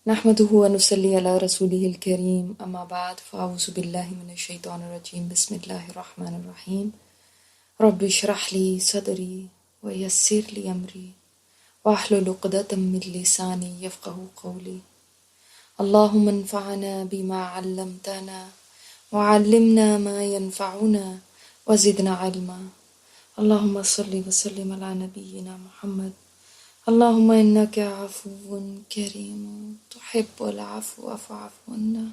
نحمده ونصلي على رسوله الكريم أما بعد فأعوذ بالله من الشيطان الرجيم بسم الله الرحمن الرحيم رب اشرح لي صدري ويسر لي أمري واحلل عقدة من لساني يفقهوا قولي اللهم انفعنا بما علمتنا وعلمنا ما ينفعنا وزدنا علما اللهم صل وسلم على نبينا محمد اللهم إنك عفو كريم تحب العفو فاعف عنا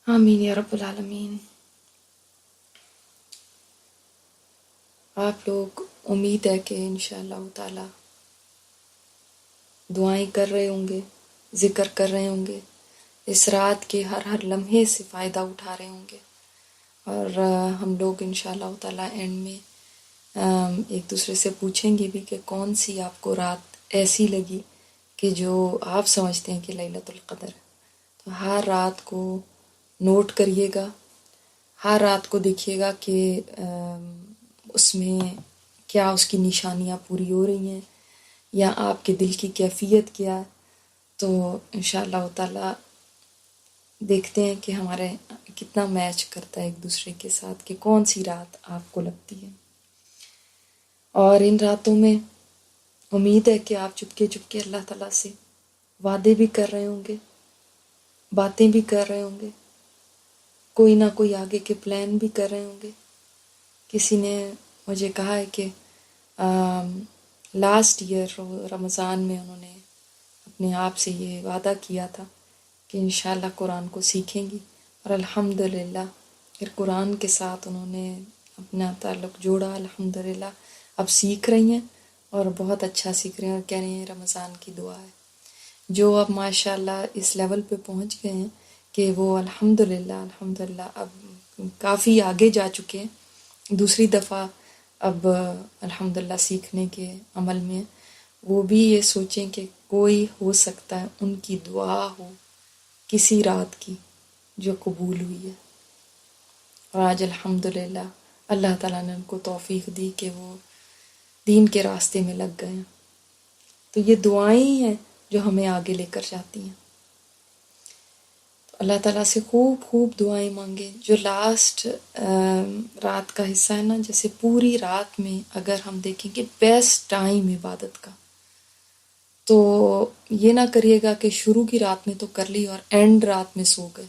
آمین یا رب العالمین۔ آپ لوگ امید ہے کہ انشاءاللہ تعالی دعائیں کر رہے ہوں گے، ذکر کر رہے ہوں گے، اس رات کے ہر لمحے سے فائدہ اٹھا رہے ہوں گے، اور ہم لوگ انشاءاللہ تعالی اینڈ میں ایک دوسرے سے پوچھیں گے بھی کہ کون سی آپ کو رات ایسی لگی کہ جو آپ سمجھتے ہیں کہ لیلۃ القدر ہے۔ تو ہر رات کو نوٹ کریے گا، ہر رات کو دیکھیے گا کہ اس میں کیا اس کی نشانیاں پوری ہو رہی ہیں یا آپ کے دل کی کیفیت کیا ہے۔ تو انشاءاللہ تعالی دیکھتے ہیں کہ ہمارے کتنا میچ کرتا ہے ایک دوسرے کے ساتھ کہ کون سی رات آپ کو لگتی ہے۔ اور ان راتوں میں امید ہے کہ آپ چپکے چپکے اللہ تعالیٰ سے وعدے بھی کر رہے ہوں گے، باتیں بھی کر رہے ہوں گے، کوئی نہ کوئی آگے کے پلان بھی کر رہے ہوں گے۔ کسی نے مجھے کہا ہے کہ لاسٹ ایئر رمضان میں انہوں نے اپنے آپ سے یہ وعدہ کیا تھا کہ انشاءاللہ قرآن کو سیکھیں گی، اور الحمدللہ پھر قرآن کے ساتھ انہوں نے اپنا تعلق جوڑا، الحمدللہ اب سیکھ رہی ہیں اور بہت اچھا سیکھ رہے ہیں، اور کہہ رہے ہیں رمضان کی دعا ہے۔ جو اب ماشاءاللہ اس لیول پہ پہنچ گئے ہیں کہ وہ الحمدللہ اب کافی آگے جا چکے ہیں، دوسری دفعہ اب الحمدللہ سیکھنے کے عمل میں، وہ بھی یہ سوچیں کہ کوئی ہو سکتا ہے ان کی دعا ہو کسی رات کی جو قبول ہوئی ہے، اور آج الحمدللہ اللہ تعالیٰ نے ان کو توفیق دی کہ وہ دین کے راستے میں لگ گئے ہیں۔ تو یہ دعائیں ہی ہیں جو ہمیں آگے لے کر جاتی ہیں۔ تو اللہ تعالیٰ سے خوب خوب دعائیں مانگیں۔ جو لاسٹ رات کا حصہ ہے نا، جیسے پوری رات میں اگر ہم دیکھیں کہ بیسٹ ٹائم عبادت کا، تو یہ نہ کریے گا کہ شروع کی رات میں تو کر لی اور اینڈ رات میں سو گئے۔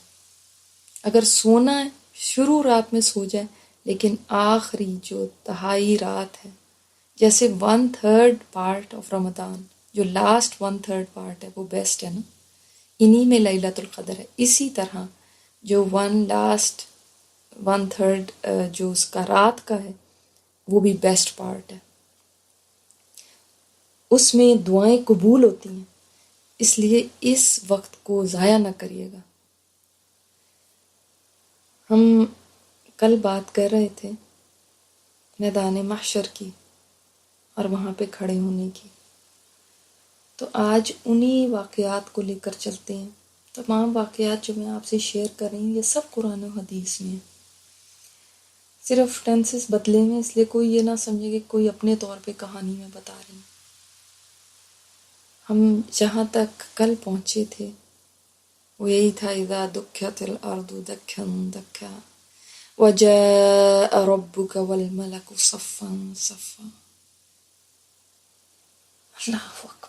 اگر سونا ہے شروع رات میں سو جائے، لیکن آخری جو تہائی رات ہے، جیسے 1/3 پارٹ آف رمضان، جو لاسٹ 1/3 پارٹ ہے وہ بیسٹ ہے نا، انہی میں لیلۃ القدر ہے۔ اسی طرح جو لاسٹ 1/3 جو اس کا رات کا ہے وہ بھی بیسٹ پارٹ ہے، اس میں دعائیں قبول ہوتی ہیں، اس لیے اس وقت کو ضائع نہ کریے گا۔ ہم کل بات کر رہے تھے میدان محشر کی اور وہاں پہ کھڑے ہونے کی، تو آج انہی واقعات کو لے کر چلتے ہیں۔ تمام واقعات جو میں آپ سے شیئر کر رہی ہوں یہ سب قرآن و حدیث میں ہیں، صرف ٹینسز بدلے میں، اس لیے کوئی یہ نہ سمجھے کہ کوئی اپنے طور پہ کہانی میں بتا رہی ہیں۔ ہم جہاں تک کل پہنچے تھے وہ یہی تھا، اذا دکھت الارض دکھا دکھا وجاء ربک والملک صفا صفا۔ اللہ اکبر۔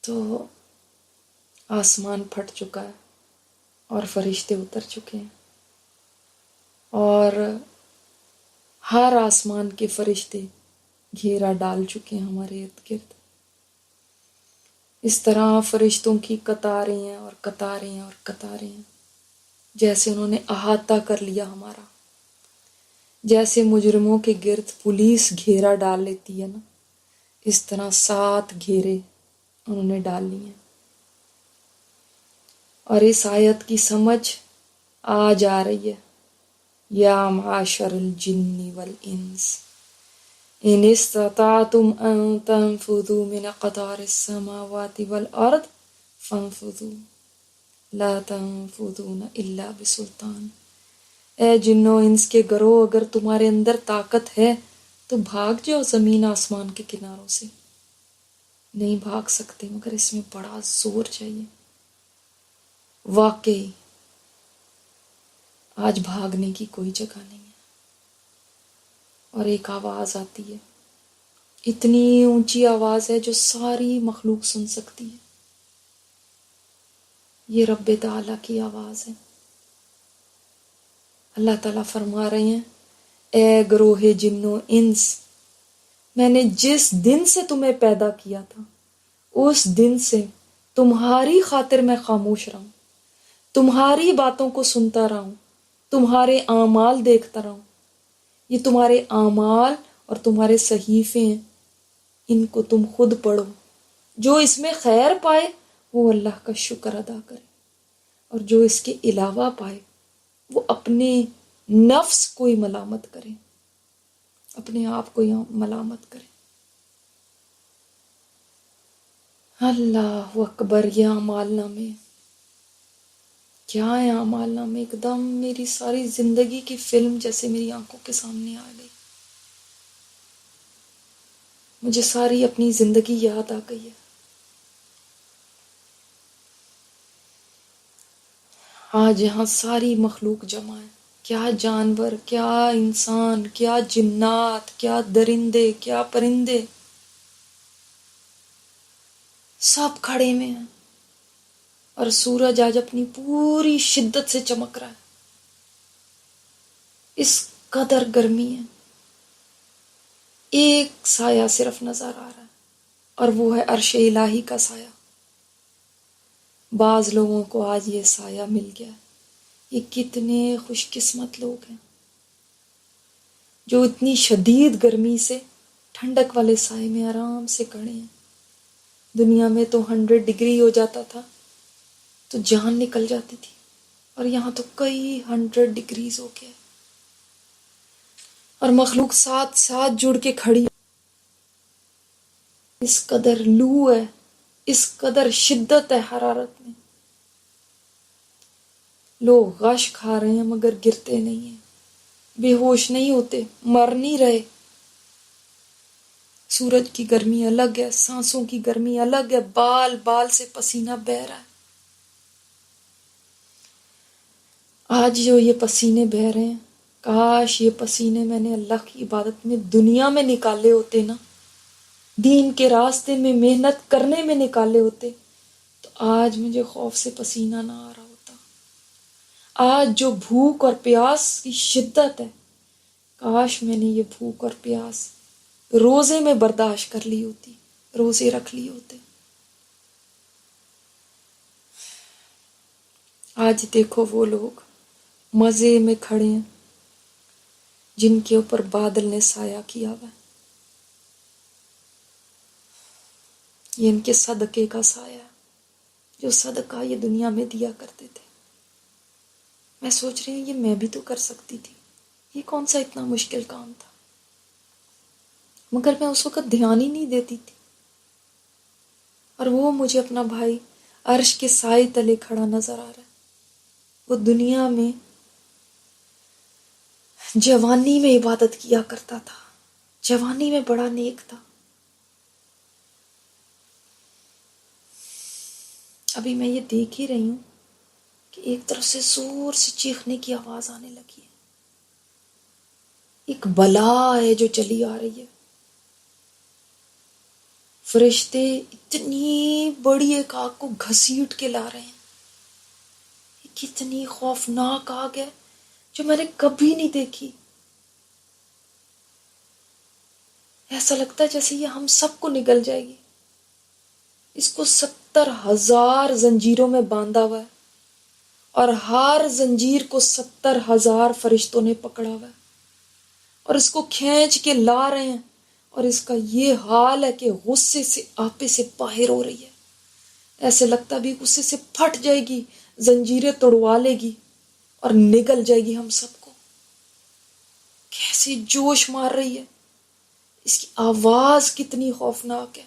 تو آسمان پھٹ چکا ہے اور فرشتے اتر چکے ہیں، اور ہر آسمان کے فرشتے گھیرا ڈال چکے ہیں ہمارے ارد گرد۔ اس طرح فرشتوں کی قطاریں ہیں اور قطاریں ہیں اور قطاریں ہیں، جیسے انہوں نے احاطہ کر لیا ہمارا، جیسے مجرموں کے گرد پولیس گھیرا ڈال لیتی ہے نا، اس طرح 7 گھیرے انہوں نے ڈال لیے ہیں۔ اور اس آیت کی سمجھ آ جا رہی ہے، یا معاشر الجن والانس ان استطعتم ان تنفذوا من اقطار السماوات والارض فانفذوا لا تنفذون الا بسلطان۔ اے جنو انس کے گروہ، اگر تمہارے اندر طاقت ہے تو بھاگ جاؤ زمین آسمان کے کناروں سے، نہیں بھاگ سکتے، مگر اس میں بڑا زور چاہیے. واقعی آج بھاگنے کی کوئی جگہ نہیں ہے. اور ایک آواز آتی ہے، اتنی اونچی آواز ہے جو ساری مخلوق سن سکتی ہے. یہ رب تعالیٰ کی آواز ہے. اللہ تعالیٰ فرما رہے ہیں، اے گروہ جن و انس، میں نے جس دن سے تمہیں پیدا کیا تھا اس دن سے تمہاری خاطر میں خاموش رہا ہوں، تمہاری باتوں کو سنتا رہا ہوں، تمہارے اعمال دیکھتا رہا ہوں. یہ تمہارے اعمال اور تمہارے صحیفے ہیں، ان کو تم خود پڑھو. جو اس میں خیر پائے وہ اللہ کا شکر ادا کرے، اور جو اس کے علاوہ پائے وہ اپنے نفس کو ہی ملامت کرے، اپنے آپ کو ہی ملامت کرے. اللہ اکبر. یہ اعمال نامے کیا ہے؟ اعمال نامے ایک دم میری ساری زندگی کی فلم جیسے میری آنکھوں کے سامنے آ گئی. مجھے ساری اپنی زندگی یاد آ گئی ہے. آج یہاں ساری مخلوق جمع ہے، کیا جانور، کیا انسان، کیا جنات، کیا درندے، کیا پرندے، سب کھڑے میں ہیں. اور سورج آج اپنی پوری شدت سے چمک رہا ہے. اس قدر گرمی ہے، ایک سایہ صرف نظر آ رہا ہے، اور وہ ہے عرش الہی کا سایہ. بعض لوگوں کو آج یہ سایہ مل گیا. یہ کتنے خوش قسمت لوگ ہیں جو اتنی شدید گرمی سے ٹھنڈک والے سائے میں آرام سے کھڑے ہیں. دنیا میں تو 100 ڈگری ہو جاتا تھا تو جان نکل جاتی تھی، اور یہاں تو کئی 100 ڈگریز ہو گیا، اور مخلوق ساتھ ساتھ جڑ کے کھڑی. اس قدر لو ہے، اس قدر شدت ہے حرارت میں. لوگ غش کھا رہے ہیں مگر گرتے نہیں ہیں، بے ہوش نہیں ہوتے، مر نہیں رہے. سورج کی گرمی الگ ہے، سانسوں کی گرمی الگ ہے، بال بال سے پسینہ بہہ رہا ہے. آج جو یہ پسینے بہہ رہے ہیں، کاش یہ پسینے میں نے اللہ کی عبادت میں دنیا میں نکالے ہوتے نا، دین کے راستے میں محنت کرنے میں نکالے ہوتے، تو آج مجھے خوف سے پسینہ نہ آ رہا ہوتا. آج جو بھوک اور پیاس کی شدت ہے، کاش میں نے یہ بھوک اور پیاس روزے میں برداشت کر لی ہوتی، روزے رکھ لی ہوتے. آج دیکھو وہ لوگ مزے میں کھڑے ہیں جن کے اوپر بادل نے سایہ کیا ہوا ہے. یہ ان کے صدقے کا سایہ ہے، جو صدقہ یہ دنیا میں دیا کرتے تھے. میں سوچ رہی ہوں یہ میں بھی تو کر سکتی تھی، یہ کون سا اتنا مشکل کام تھا، مگر میں اس وقت دھیان ہی نہیں دیتی تھی. اور وہ مجھے اپنا بھائی عرش کے سائے تلے کھڑا نظر آ رہا ہے. وہ دنیا میں جوانی میں عبادت کیا کرتا تھا، جوانی میں بڑا نیک تھا. ابھی میں یہ دیکھ ہی رہی ہوں کہ ایک طرف سے زور سے چیخنے کی آواز آنے لگی ہے. ایک بلا ہے جو چلی آ رہی ہے. فرشتے اتنی بڑی ایک آگ کو گھسیٹ کے لا رہے ہیں. یہ کتنی خوفناک آگ ہے جو میں نے کبھی نہیں دیکھی. ایسا لگتا ہے جیسے یہ ہم سب کو نگل جائے گی. اس کو 70,000 زنجیروں میں باندھا ہوا ہے، اور ہر زنجیر کو 70,000 فرشتوں نے پکڑا ہوا ہے، اور اس کو کھینچ کے لا رہے ہیں. اور اس کا یہ حال ہے کہ غصے سے آپے سے باہر ہو رہی ہے. ایسے لگتا بھی غصے سے پھٹ جائے گی، زنجیریں توڑوا لے گی اور نگل جائے گی ہم سب کو. کیسے جوش مار رہی ہے، اس کی آواز کتنی خوفناک ہے.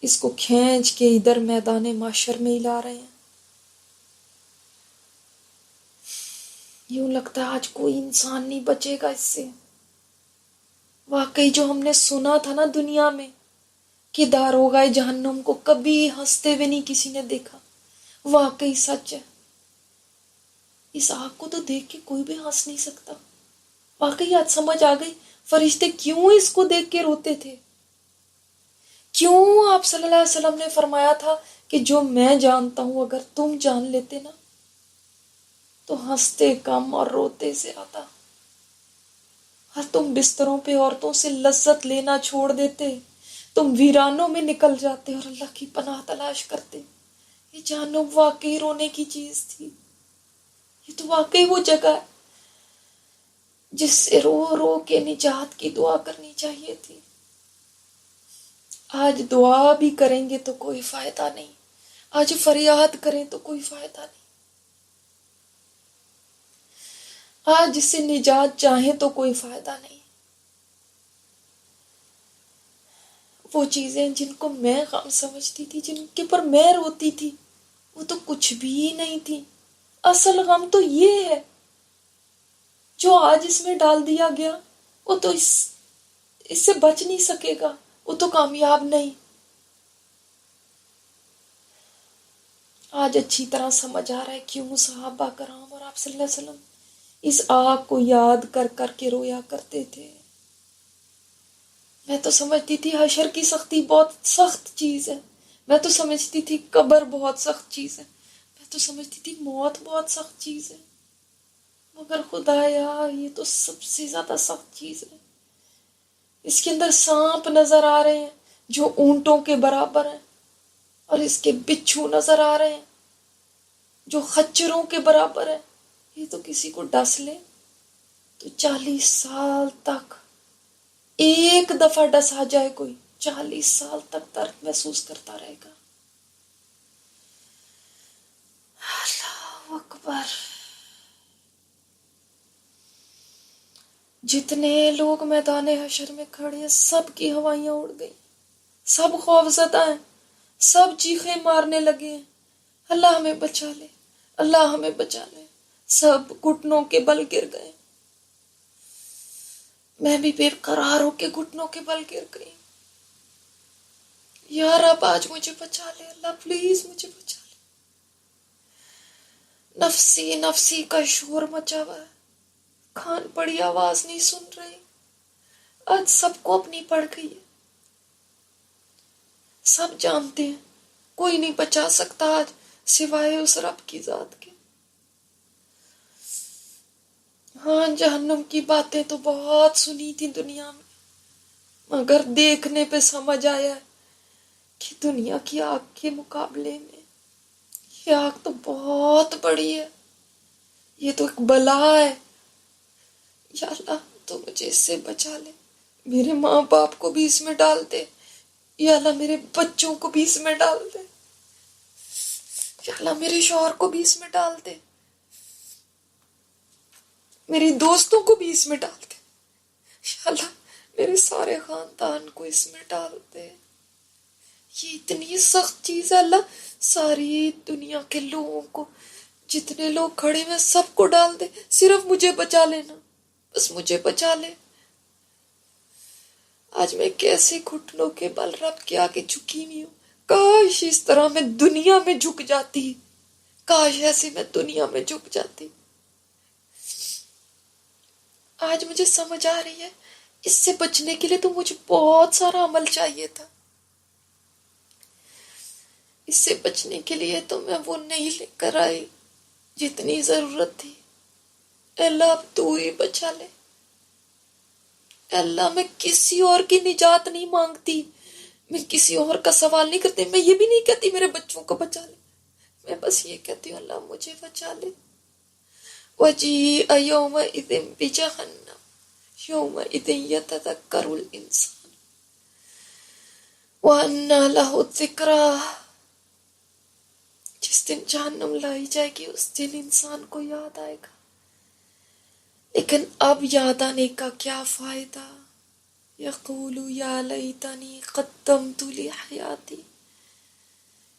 اس کو کھینچ کے ادھر میدان معاشر میں ہی لا رہے ہیں. یوں لگتا ہے آج کوئی انسان نہیں بچے گا اس سے. واقعی جو ہم نے سنا تھا نا دنیا میں کہ داروغہ جہنم کو کبھی ہنستے ہوئے نہیں کسی نے دیکھا، واقعی سچ ہے۔ اس آگ کو تو دیکھ کے کوئی بھی ہنس نہیں سکتا۔ واقعی آج سمجھ آ گئی فرشتے کیوں اس کو دیکھ کے روتے تھے، کیوں آپ صلی اللہ علیہ وسلم نے فرمایا تھا کہ جو میں جانتا ہوں اگر تم جان لیتے نا تو ہنستے کم اور روتے زیادہ، اور تم بستروں پہ عورتوں سے لذت لینا چھوڑ دیتے، تم ویرانوں میں نکل جاتے اور اللہ کی پناہ تلاش کرتے۔ یہ جہنم واقعی رونے کی چیز تھی، یہ تو واقعی وہ جگہ ہے جس سے رو رو کے نجات کی دعا کرنی چاہیے تھی۔ آج دعا بھی کریں گے تو کوئی فائدہ نہیں، آج فریاد کریں تو کوئی فائدہ نہیں، آج اس سے نجات چاہیں تو کوئی فائدہ نہیں۔ وہ چیزیں جن کو میں غم سمجھتی تھی، جن کے پر میں روتی تھی، وہ تو کچھ بھی نہیں تھی۔ اصل غم تو یہ ہے جو آج اس میں ڈال دیا گیا، وہ تو اس سے بچ نہیں سکے گا، وہ تو کامیاب نہیں۔ آج اچھی طرح سمجھ آ رہا ہے کیوں صحابہ کرام اور آپ صلی اللہ علیہ وسلم اس آگ کو یاد کر کر کے رویا کرتے تھے۔ میں تو سمجھتی تھی حشر کی سختی بہت سخت چیز ہے، میں تو سمجھتی تھی قبر بہت سخت چیز ہے، میں تو سمجھتی تھی موت بہت سخت چیز ہے، مگر خدایا یہ تو سب سے زیادہ سخت چیز ہے۔ اس کے اندر سانپ نظر آ رہے ہیں جو اونٹوں کے برابر ہیں، اور اس کے بچھو نظر آ رہے ہیں جو خچروں کے برابر ہیں۔ یہ تو کسی کو ڈس لے تو 40 سال تک، ایک دفعہ ڈسا جائے کوئی 40 سال تک درد محسوس کرتا رہے گا۔ اللہ اکبر۔ جتنے لوگ میدان حشر میں کھڑے ہیں سب کی ہوائیاں اڑ گئی، سب خوف زدہ ہیں، سب چیخیں مارنے لگے ہیں، اللہ ہمیں بچا لے، اللہ ہمیں بچا لے۔ سب گھٹنوں کے بل گر گئے، میں بھی بے قرار ہو کے گھٹنوں کے بل گر گئی۔ یا رب آج مجھے بچا لے، اللہ پلیز مجھے بچا لے۔ نفسی نفسی کا شور مچا ہوا ہے، کان پڑی آواز نہیں سن رہی۔ آج سب کو اپنی پڑ گئی ہے، سب جانتے ہیں کوئی نہیں بچا سکتا آج سوائے اس رب کی ذات کے۔ ہاں جہنم کی باتیں تو بہت سنی تھی دنیا میں، مگر دیکھنے پہ سمجھ آیا ہے کہ دنیا کی آگ کے مقابلے میں یہ آگ تو بہت بڑی ہے، یہ تو ایک بلا ہے۔ یا اللہ تو مجھے اس سے بچا لے، میرے ماں باپ کو بھی اس میں ڈال دے، یا اللہ میرے بچوں کو بھی اس میں ڈال دے، یا اللہ میرے شوہر کو بھی اس میں ڈال دے، میری دوستوں کو بھی اس میں ڈال دے، یا اللہ میرے سارے خاندان کو اس میں ڈال دے۔ یہ اتنی سخت چیز ہے اللہ، ساری دنیا کے لوگوں کو، جتنے لوگ کھڑے ہیں سب کو ڈال دے، صرف مجھے بچا لینا، بس مجھے بچا لے۔ آج میں کیسے گھٹنوں کے بل رب کے آگے جھکی ہوئی ہوں، کاش اس طرح میں دنیا میں جھک جاتی، کاش ایسے میں دنیا میں جھک جاتی۔ آج مجھے سمجھ آ رہی ہے اس سے بچنے کے لیے تو مجھے بہت سارا عمل چاہیے تھا، اس سے بچنے کے لیے تو میں وہ نہیں لے کر آئی جتنی ضرورت تھی۔ اے اللہ اب تو ہی بچا لے۔ اے اللہ میں کسی اور کی نجات نہیں مانگتی، میں کسی اور کا سوال نہیں کرتی، میں یہ بھی نہیں کہتی میرے بچوں کو بچا لے، میں بس یہ کہتی ہوں اللہ مجھے بچا لے۔ وَجِيءَ يَوْمَئِذٍ بِجَهَنَّمَ يَوْمَئِذٍ يَتَذَكَّرُ الْإِنسَانُ وَأَنَّىٰ لَهُ الذِّكْرَىٰ۔ جس دن جہنم لائی جائے گی اس دن انسان کو یاد آئے گا، لیکن اب یاد آنے کا کیا فائدہ؟ یقول یا لیتنی قدمت لحیاتی،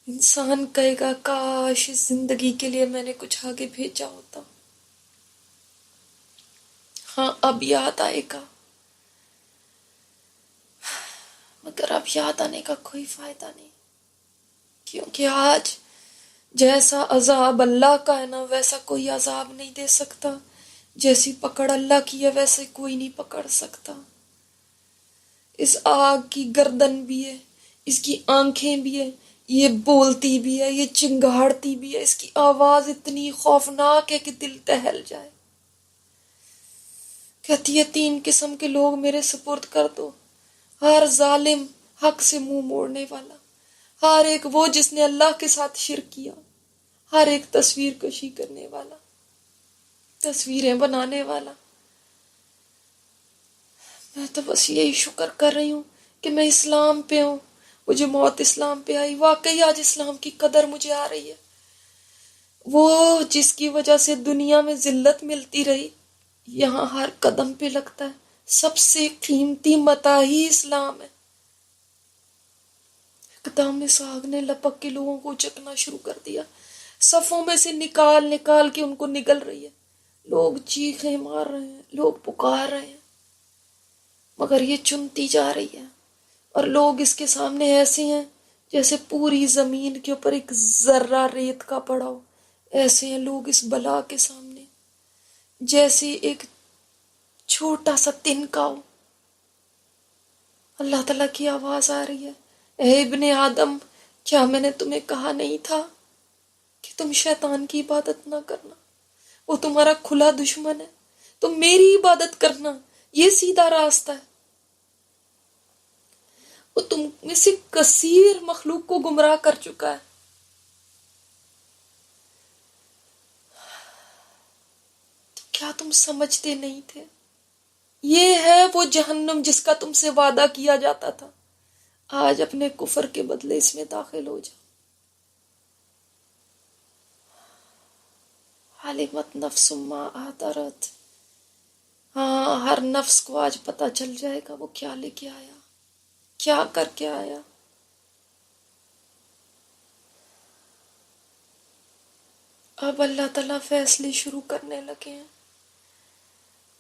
انسان کہے گا کاش اس زندگی کے لیے میں نے کچھ آگے بھیجا ہوتا۔ ہاں اب یاد آئے گا، مگر اب یاد آنے کا کوئی فائدہ نہیں، کیونکہ آج جیسا عذاب اللہ کا ہے نا ویسا کوئی عذاب نہیں دے سکتا، جیسی پکڑ اللہ کی ہے ویسے کوئی نہیں پکڑ سکتا۔ اس آگ کی گردن بھی ہے، اس کی آنکھیں بھی ہے، یہ بولتی بھی ہے، یہ چنگاڑتی بھی ہے، اس کی آواز اتنی خوفناک ہے کہ دل دہل جائے۔ کہتی ہے 3 قسم کے لوگ میرے سپرد کر دو، ہر ظالم، حق سے منہ موڑنے والا، ہر ایک وہ جس نے اللہ کے ساتھ شرک کیا، ہر ایک تصویر کشی کرنے والا، تصویریں بنانے والا۔ میں تو بس یہی شکر کر رہی ہوں کہ میں اسلام پہ ہوں، مجھے موت اسلام پہ آئی۔ واقعی آج اسلام کی قدر مجھے آ رہی ہے۔ وہ جس کی وجہ سے دنیا میں ذلت ملتی رہی، یہاں ہر قدم پہ لگتا ہے سب سے قیمتی متاع ہی اسلام ہے۔ اقدام ساگ نے لپک کے لوگوں کو چکنا شروع کر دیا، صفوں میں سے نکال نکال کے ان کو نگل رہی ہے۔ لوگ چیخیں مار رہے ہیں، لوگ پکار رہے ہیں، مگر یہ چنتی جا رہی ہے، اور لوگ اس کے سامنے ایسے ہیں جیسے پوری زمین کے اوپر ایک ذرہ ریت کا پڑا ہو۔ ایسے ہیں لوگ اس بلا کے سامنے جیسے ایک چھوٹا سا تنکا ہو۔ اللہ تعالیٰ کی آواز آ رہی ہے، اے ابن آدم، کیا میں نے تمہیں کہا نہیں تھا کہ تم شیطان کی عبادت نہ کرنا؟ وہ تمہارا کھلا دشمن ہے، تم میری عبادت کرنا، یہ سیدھا راستہ ہے۔ وہ تم میں سے کثیر مخلوق کو گمراہ کر چکا ہے۔ تو کیا تم سمجھتے نہیں تھے؟ یہ ہے وہ جہنم جس کا تم سے وعدہ کیا جاتا تھا۔ آج اپنے کفر کے بدلے اس میں داخل ہو جاؤ۔ علمت نفس ما احضرت، ہاں ہر نفس کو آج پتہ چل جائے گا وہ کیا لے کے آیا، کیا کر کے آیا۔ اب اللہ تعالیٰ فیصلے شروع کرنے لگے ہیں،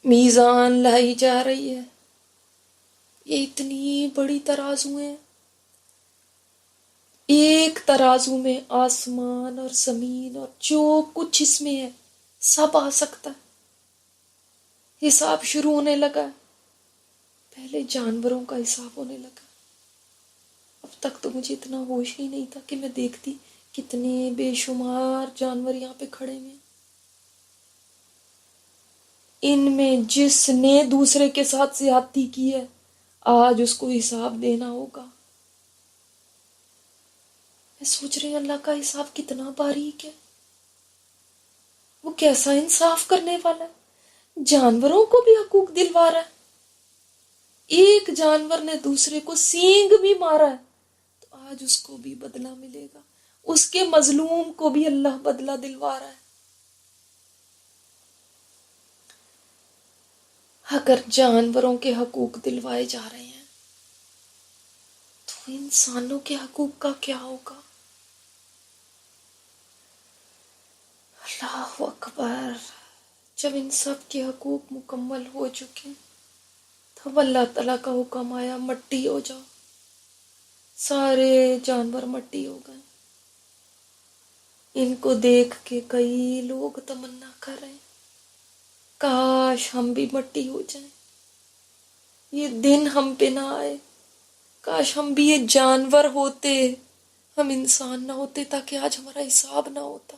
میزان لائی جا رہی ہے۔ یہ اتنی بڑی ترازو ہیں، ایک ترازو میں آسمان اور زمین اور جو کچھ اس میں ہے سب آ سکتا ہے۔ حساب شروع ہونے لگا ہے، پہلے جانوروں کا حساب ہونے لگا۔ اب تک تو مجھے اتنا ہوش ہی نہیں تھا کہ میں دیکھتی کتنے بے شمار جانور یہاں پہ کھڑے ہوئے ہیں۔ ان میں جس نے دوسرے کے ساتھ زیادتی کی ہے آج اس کو حساب دینا ہوگا۔ میں سوچ رہی ہوں اللہ کا حساب کتنا باریک ہے، وہ کیسا انصاف کرنے والا ہے۔ جانوروں کو بھی حقوق دلوا رہا ہے، ایک جانور نے دوسرے کو سینگ بھی مارا ہے تو آج اس کو بھی بدلہ ملے گا، اس کے مظلوم کو بھی اللہ بدلہ دلوا رہا ہے۔ اگر جانوروں کے حقوق دلوائے جا رہے ہیں تو انسانوں کے حقوق کا کیا ہوگا؟ اللہ اکبر۔ جب ان سب کے حقوق مکمل ہو چکے تب اللہ تعالیٰ کا حکم آیا مٹی ہو جاؤ۔ سارے جانور مٹی ہو گئے۔ ان کو دیکھ کے کئی لوگ تمنا کر رہے ہیں کاش ہم بھی مٹی ہو جائیں، یہ دن ہم پہ نہ آئے، کاش ہم بھی یہ جانور ہوتے، ہم انسان نہ ہوتے تاکہ آج ہمارا حساب نہ ہوتا۔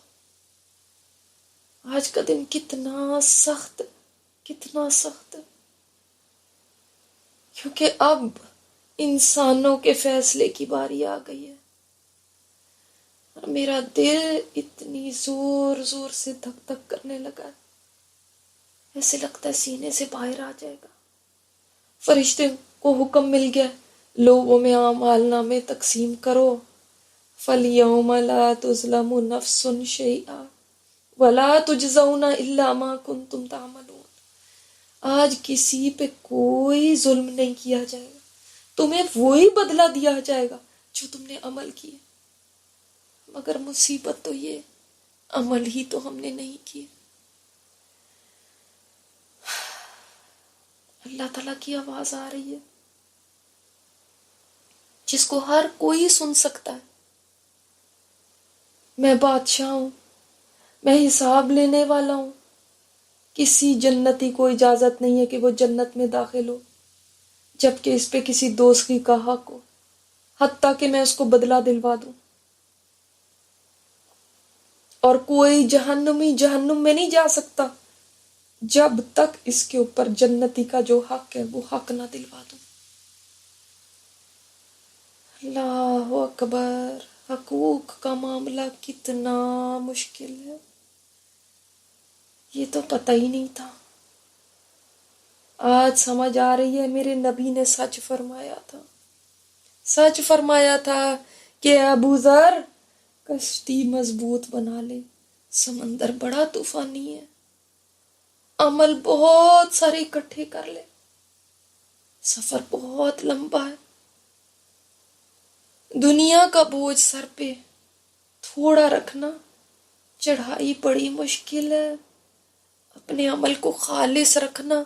آج کا دن کتنا سخت، کتنا سخت، کیونکہ اب انسانوں کے فیصلے کی باری آ گئی ہے، اور میرا دل اتنی زور زور سے دھک دھک کرنے لگا ہے، ایسے لگتا ہے سینے سے باہر آ جائے گا۔ فرشتے کو حکم مل گیا لوگوں میں اعمال نامے تقسیم کرو، فَالْيَوْمَ لَا تُظْلَمُ نَفْسٌ شَيْئًا وَلَا تُجْزَوْنَ إِلَّا مَا كُنْتُمْ تَعْمَلُونَ۔ آج کسی پہ کوئی ظلم نہیں کیا جائے گا، تمہیں وہی بدلہ دیا جائے گا جو تم نے عمل کیے، مگر مصیبت تو یہ عمل ہی تو ہم نے نہیں کیے۔ اللہ تعالیٰ کی آواز آ رہی ہے، جس کو ہر کوئی سن سکتا ہے. میں بادشاہ ہوں، میں حساب لینے والا ہوں. کسی جنتی کو اجازت نہیں ہے کہ وہ جنت میں داخل ہو جبکہ اس پہ کسی دوسری کا حق ہو، حتیٰ کہ میں اس کو بدلہ دلوا دوں. اور کوئی جہنمی جہنم میں نہیں جا سکتا جب تک اس کے اوپر جنتی کا جو حق ہے وہ حق نہ دلوا دوں. اللہ اکبر. حقوق کا معاملہ کتنا مشکل ہے، یہ تو پتہ ہی نہیں تھا. آج سمجھ آ رہی ہے. میرے نبی نے سچ فرمایا تھا، سچ فرمایا تھا کہ ابو ذر کشتی مضبوط بنا لے، سمندر بڑا طوفانی ہے، عمل بہت سارے اکٹھے کر لے، سفر بہت لمبا ہے، دنیا کا بوجھ سر پہ تھوڑا رکھنا، چڑھائی بڑی مشکل ہے، اپنے عمل کو خالص رکھنا،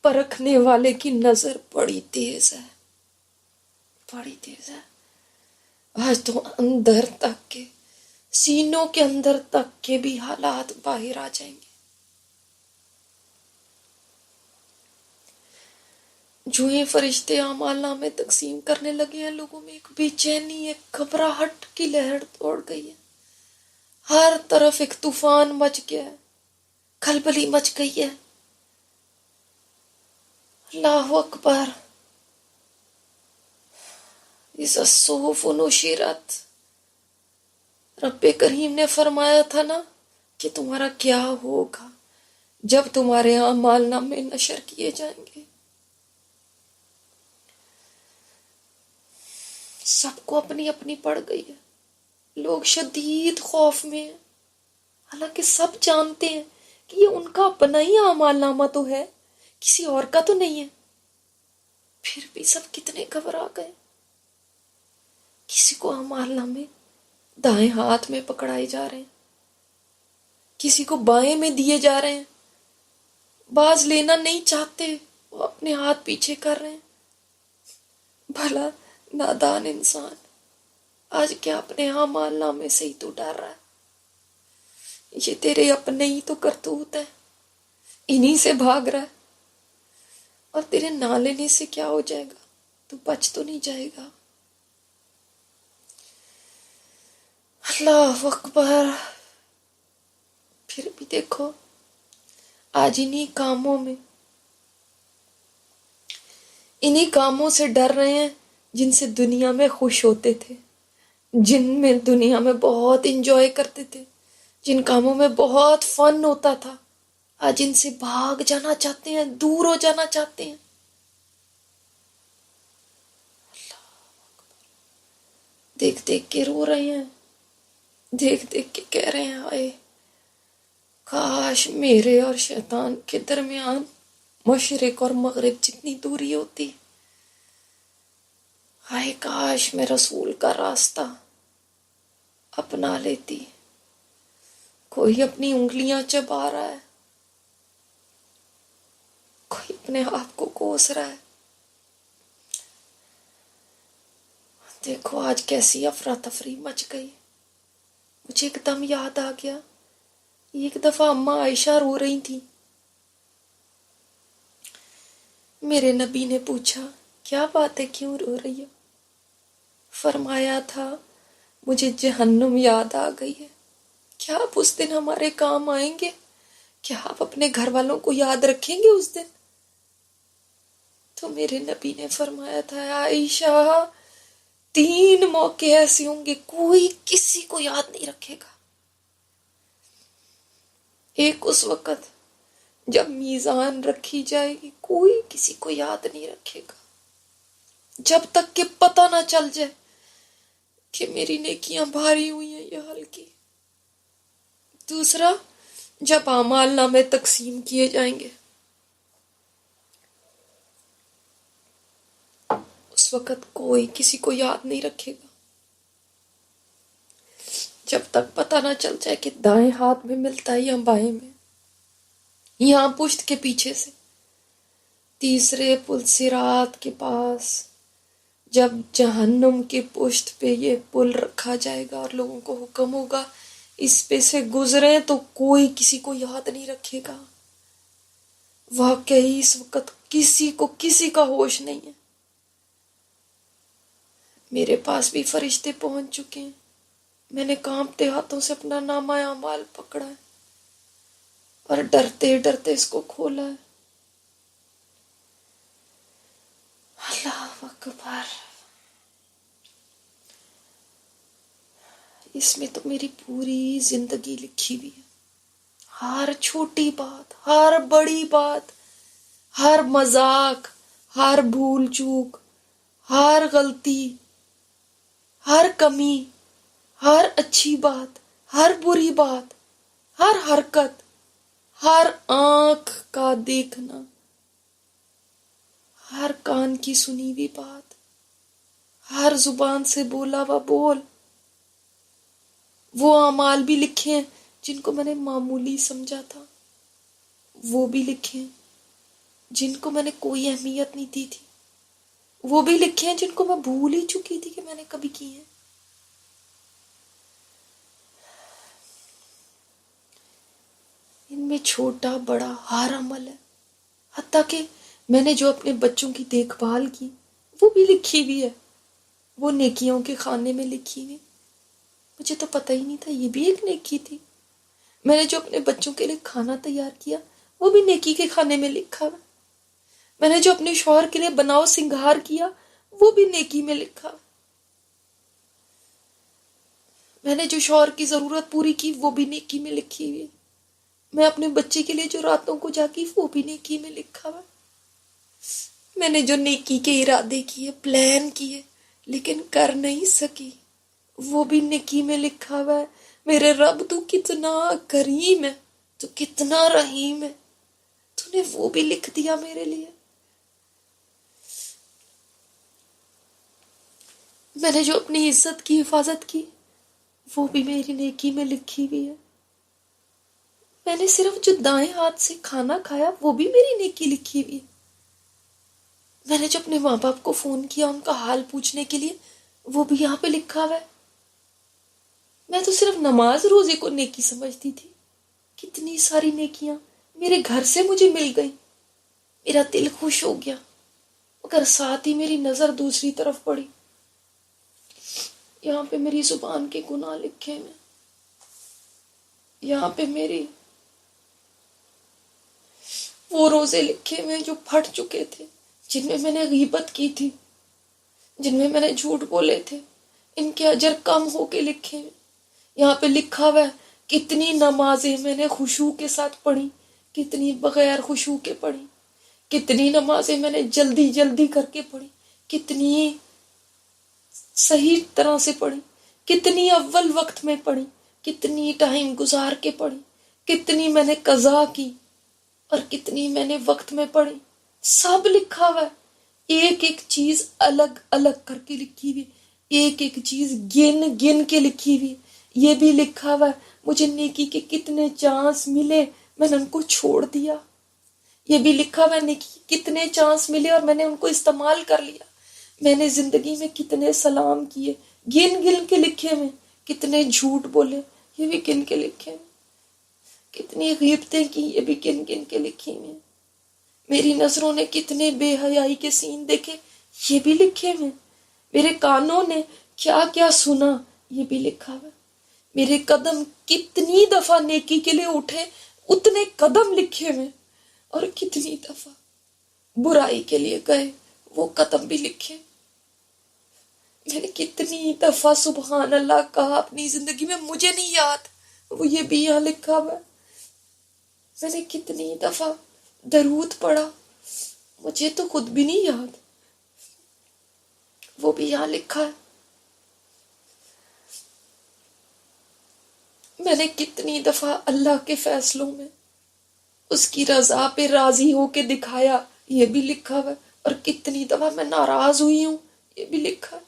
پرکھنے والے کی نظر بڑی تیز ہے، بڑی تیز ہے. آج تو اندر تک کے، سینوں کے اندر تک کے بھی حالات باہر آ جائیں گے. جو یہ فرشتے اعمال نامے تقسیم کرنے لگے ہیں، لوگوں میں ایک بے چینی، ایک گھبراہٹ کی لہر دوڑ گئی ہے. ہر طرف ایک طوفان مچ گیا ہے، کھلبلی مچ گئی ہے. اللہ اکبر. اذا الصحف نشرت، رب کریم نے فرمایا تھا نا کہ تمہارا کیا ہوگا جب تمہارے اعمال نامے نشر کیے جائیں گے. سب کو اپنی اپنی پڑ گئی ہے، لوگ شدید خوف میں ہیں، حالانکہ سب جانتے ہیں کہ یہ ان کا اپنا ہی اعمال نامہ تو ہے، کسی اور کا تو نہیں ہے. پھر بھی سب کتنے گھبرا گئے. کسی کو اعمال نامے دائیں ہاتھ میں پکڑائے جا رہے ہیں، کسی کو بائیں میں دیے جا رہے ہیں. بعض لینا نہیں چاہتے، وہ اپنے ہاتھ پیچھے کر رہے ہیں. بھلا نادان انسان آج کیا اپنے اعمال نامے سے ہی تو ڈر رہا ہے. یہ تیرے اپنے ہی تو کرتوت ہے، انہی سے بھاگ رہا ہے. اور تیرے نہ لینے سے کیا ہو جائے گا؟ تو بچ تو نہیں جائے گا. اللہ اکبر. پھر بھی دیکھو آج انہی کاموں سے ڈر رہے ہیں جن سے دنیا میں خوش ہوتے تھے، جن میں دنیا میں بہت انجوائے کرتے تھے، جن کاموں میں بہت فن ہوتا تھا. آج ان سے بھاگ جانا چاہتے ہیں، دور ہو جانا چاہتے ہیں. دیکھ دیکھ کے رو رہے ہیں، دیکھ دیکھ کے کہہ رہے ہیں ہائے کاش میرے اور شیطان کے درمیان مشرق اور مغرب جتنی دوری ہوتی، ہائے کاش میں رسول کا راستہ اپنا لیتی. کوئی اپنی انگلیاں چبا رہا ہے، کوئی اپنے آپ کو کوس رہا ہے. دیکھو آج کیسی افراتفری مچ گئی. مجھے ایک دم یاد آ گیا، ایک دفعہ اماں عائشہ رو رہی تھی. میرے نبی نے پوچھا کیا بات ہے، کیوں رو رہی ہو؟ فرمایا تھا مجھے جہنم یاد آ گئی ہے. کیا آپ اس دن ہمارے کام آئیں گے؟ کیا آپ اپنے گھر والوں کو یاد رکھیں گے اس دن؟ تو میرے نبی نے فرمایا تھا عائشہ 3 موقع ایسے ہوں گے کوئی کسی کو یاد نہیں رکھے گا. ایک اس وقت جب میزان رکھی جائے گی، کوئی کسی کو یاد نہیں رکھے گا جب تک کہ پتہ نہ چل جائے کہ میری نیکیاں بھاری ہوئی ہیں یا ہلکی. دوسرا جب اعمال نامے تقسیم کیے جائیں گے، اس وقت کوئی کسی کو یاد نہیں رکھے گا جب تک پتہ نہ چل جائے کہ دائیں ہاتھ میں ملتا ہے یا بائیں میں، یہاں پشت کے پیچھے سے. تیسرے پل صراط کے پاس جب جہنم کی پشت پہ یہ پل رکھا جائے گا اور لوگوں کو حکم ہوگا اس پہ سے گزریں، تو کوئی کسی کو یاد نہیں رکھے گا۔ واقعی اس وقت کسی کو کسی کا ہوش نہیں ہے۔ میرے پاس بھی فرشتے پہنچ چکے ہیں، میں نے کانپتے ہاتھوں سے اپنا نامہ اعمال پکڑا ہے اور ڈرتے ڈرتے اس کو کھولا ہے۔ اللہ اکبر۔ اس میں تو میری پوری زندگی لکھی ہوئی ہے، ہر چھوٹی بات، ہر بڑی بات، ہر مذاق، ہر بھول چوک، ہر غلطی، ہر کمی، ہر اچھی بات، ہر بری بات، ہر حرکت، ہر آنکھ کا دیکھنا، ہر کان کی سنی ہوئی بات، ہر زبان سے بولا ہوا بول، وہ اعمال بھی لکھے ہیں جن کو میں نے معمولی سمجھا تھا، وہ بھی لکھے ہیں جن کو میں نے کوئی اہمیت نہیں دی تھی، وہ بھی لکھے ہیں جن کو میں بھول ہی چکی تھی کہ میں نے کبھی کی ہیں۔ ان میں چھوٹا بڑا ہر عمل ہے، حتیٰ کہ میں نے جو اپنے بچوں کی دیکھ بھال کی وہ بھی لکھی ہوئی ہے، وہ نیکیوں کے خانے میں لکھی ہوئی۔ مجھے تو پتہ ہی نہیں تھا یہ بھی ایک نیکی تھی۔ میں نے جو اپنے بچوں کے لیے کھانا تیار کیا وہ بھی نیکی کے کھانے میں لکھا ہوا۔ میں نے جو اپنے شوہر کے لیے بناؤ سنگھار کیا وہ بھی نیکی میں لکھا۔ میں نے جو شوہر کی ضرورت پوری کی وہ بھی نیکی میں لکھی ہوئی۔ میں اپنے بچے کے لیے جو راتوں کو جاگی وہ بھی نیکی میں لکھا ہوا۔ میں نے جو نیکی کے ارادے کیے، پلان کیے، لیکن کر نہیں سکی، وہ بھی نیکی میں لکھا ہوا ہے۔ میرے رب تو کتنا کریم ہے، تو کتنا رحیم ہے، تو نے وہ بھی لکھ دیا میرے لیے۔ میں نے جو اپنی عزت کی حفاظت کی وہ بھی میری نیکی میں لکھی ہوئی ہے۔ میں نے صرف جو دائیں ہاتھ سے کھانا کھایا وہ بھی میری نیکی لکھی ہوئی ہے۔ میں نے جو اپنے ماں باپ کو فون کیا ان کا حال پوچھنے کے لیے وہ بھی یہاں پہ لکھا ہوا ہے۔ میں تو صرف نماز روزے کو نیکی سمجھتی تھی، کتنی ساری نیکیاں میرے گھر سے مجھے مل گئی، میرا دل خوش ہو گیا، مگر ساتھ ہی میری نظر دوسری طرف پڑی۔ یہاں پہ میری زبان کے گناہ لکھے ہیں، یہاں پہ میری وہ روزے لکھے ہوئے جو پھٹ چکے تھے، جن میں میں نے غیبت کی تھی، جن میں میں نے جھوٹ بولے تھے، ان کے اجر کم ہو کے لکھے ہیں۔ یہاں پہ لکھا ہوا ہے کتنی نمازیں میں نے خشوع کے ساتھ پڑھی، کتنی بغیر خشوع کے پڑھی، کتنی نمازیں میں نے جلدی جلدی کر کے پڑھی، کتنی صحیح طرح سے پڑھی، کتنی اول وقت میں پڑھی، کتنی ٹائم گزار کے پڑھی، کتنی میں نے قضا کی اور کتنی میں نے وقت میں پڑھی، سب لکھا ہوا ہے۔ ایک ایک چیز الگ الگ کر کے لکھی ہوئی، ایک ایک چیز گن گن کے لکھی ہوئی۔ یہ بھی لکھا ہوا ہے مجھے نیکی کے کتنے چانس ملے، میں نے ان کو چھوڑ دیا۔ یہ بھی لکھا ہوا ہے نیکی کے کتنے چانس ملے اور میں نے ان کو استعمال کر لیا۔ میں نے زندگی میں کتنے سلام کیے، گن گن کے لکھے میں، کتنے جھوٹ بولے، یہ بھی گن کے لکھے میں، کتنی غیبتیں کی، یہ بھی گن گن کے لکھی میں، میری نظروں نے کتنے بے حیائی کے سین دیکھے، یہ بھی لکھے میں، میرے کانوں نے کیا کیا سنا، یہ بھی لکھا ہوا ہے، میرے قدم کتنی دفعہ نیکی کے لیے اٹھے، اتنے قدم لکھے میں، اور کتنی دفعہ برائی کے لیے گئے، وہ قدم بھی لکھے۔ میں نے کتنی دفعہ سبحان اللہ کہا اپنی زندگی میں، مجھے نہیں یاد، وہ یہ بھی یہاں لکھا ہوا ہے۔ میں نے کتنی دفعہ درود پڑھا، مجھے تو خود بھی نہیں یاد، وہ بھی یہاں لکھا ہے۔ میں نے کتنی دفعہ اللہ کے فیصلوں میں اس کی رضا پہ راضی ہو کے دکھایا، یہ بھی لکھا ہوا ہے، اور کتنی دفعہ میں ناراض ہوئی ہوں، یہ بھی لکھا ہے۔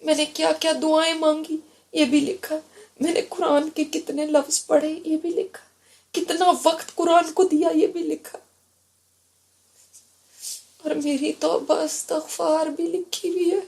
میں نے کیا کیا دعائیں مانگی، یہ بھی لکھا ہے۔ میں نے قرآن کے کتنے لفظ پڑھے، یہ بھی لکھا ہے۔ کتنا وقت قرآن کو دیا، یہ بھی لکھا ہے۔ اور میری توبہ استغفار بھی لکھی ہوئی ہے۔